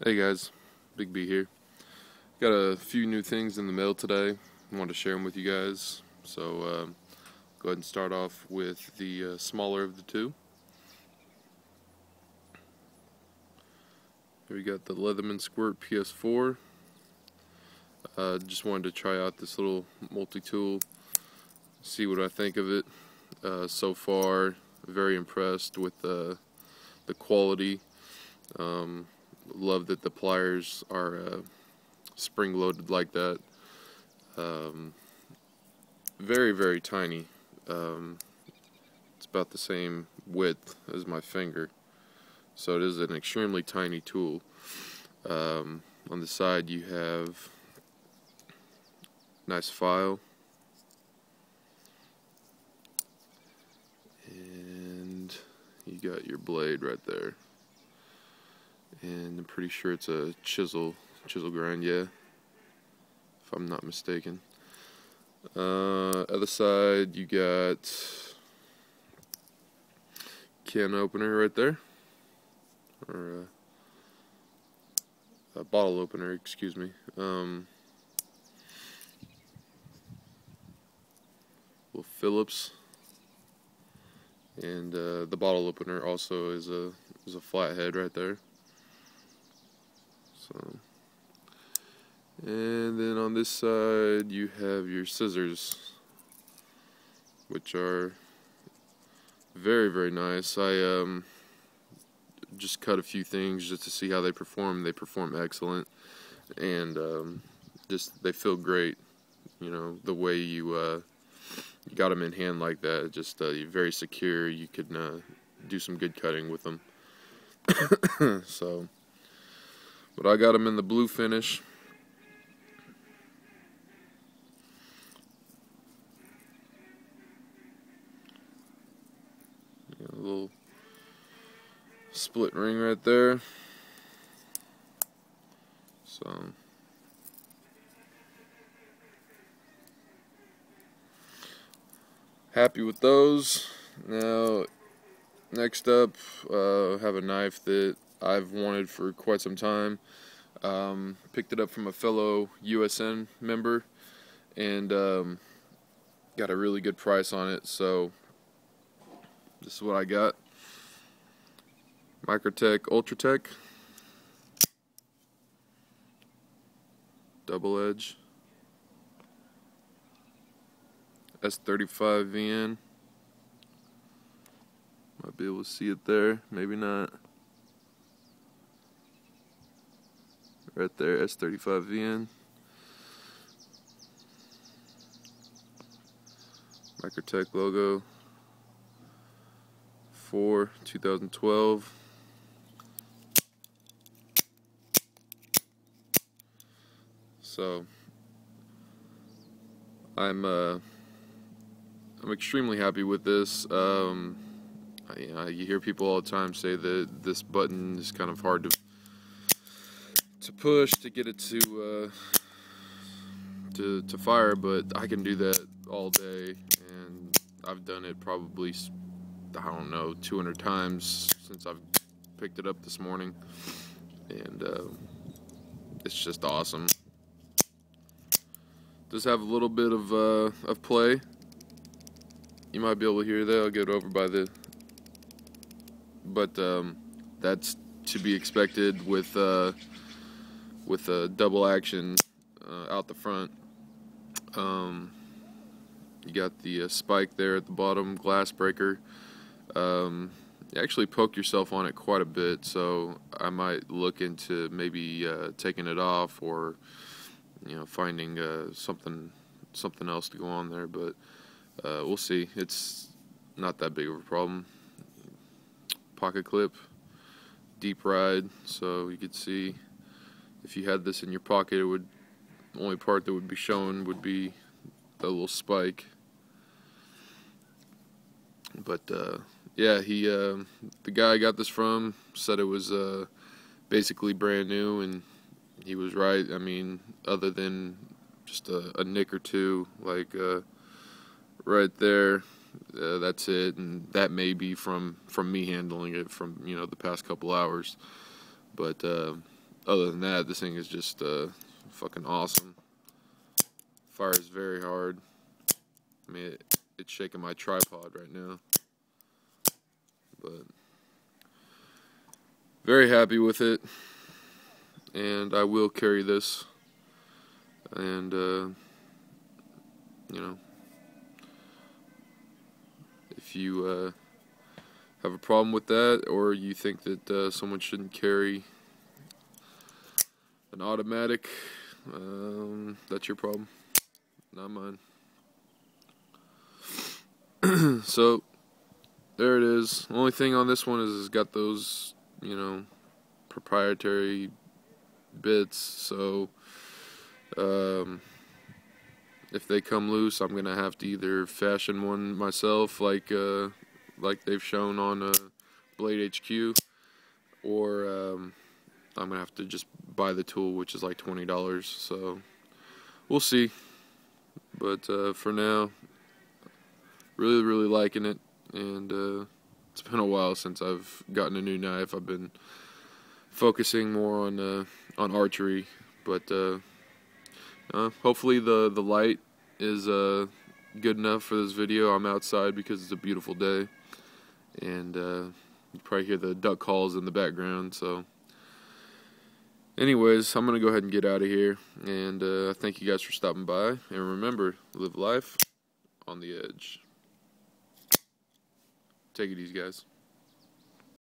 Hey guys, Big B here. Got a few new things in the mail today. I wanted to share them with you guys. So go ahead and start off with the smaller of the two. Here we got the Leatherman Squirt PS4. Just wanted to try out this little multi-tool, see what I think of it. So far, very impressed with the quality. Love that the pliers are spring-loaded like that. Very, very tiny. It's about the same width as my finger, so it is an extremely tiny tool. On the side you have nice file, and you got your blade right there, and I'm pretty sure it's a chisel grind, yeah, if I'm not mistaken. Other side you got can opener right there, or a bottle opener, excuse me. Little Phillips, and the bottle opener also is a flathead right there. So, and then on this side you have your scissors, which are very, very nice. I just cut a few things just to see how they perform. They perform excellent, and just they feel great. You know, the way you got them in hand like that, just very secure. You can do some good cutting with them. So, but I got them in the blue finish. A little split ring right there. So, happy with those. Now, next up, have a knife that I've wanted for quite some time. Picked it up from a fellow USN member, and got a really good price on it. So this is what I got. Microtech Ultratech double edge S35VN. Might be able to see it there, maybe not. Right there, S35VN. Microtech logo for 2012. So I'm extremely happy with this. You hear people all the time say that this button is kind of hard to push to get it to fire, but I can do that all day, and I've done it probably, I don't know, 200 times since I've picked it up this morning, and it's just awesome. Does have a little bit of play. You might be able to hear that. I'll get over by the, but that's to be expected with a double action out the front. You got the spike there at the bottom, glass breaker. You actually poke yourself on it quite a bit, so I might look into maybe taking it off, or finding something else to go on there, but we'll see. It's not that big of a problem. Pocket clip, deep ride, so you could see if you had this in your pocket, the only part that would be shown would be the little spike. But yeah, the guy I got this from said it was basically brand new, and he was right. I mean, other than just a nick or two, like right there, that's it, and that may be from me handling it from the past couple hours. But other than that, this thing is just fucking awesome. Fires very hard. I mean, it's shaking my tripod right now. But very happy with it. And I will carry this. And, you know, if you have a problem with that, or you think that someone shouldn't carry an automatic, that's your problem, not mine. So there it is. The only thing on this one is it's got those, you know, proprietary bits, so if they come loose, I'm gonna have to either fashion one myself, like they've shown on Blade HQ, or I'm gonna have to just buy the tool, which is like $20. So we'll see. But for now, really liking it, and it's been a while since I've gotten a new knife. I've been focusing more on archery, but hopefully the light is good enough for this video. I'm outside because it's a beautiful day, and you probably hear the duck calls in the background. So anyways, I'm gonna go ahead and get out of here, and thank you guys for stopping by, and remember, live life on the edge. Take it easy, guys.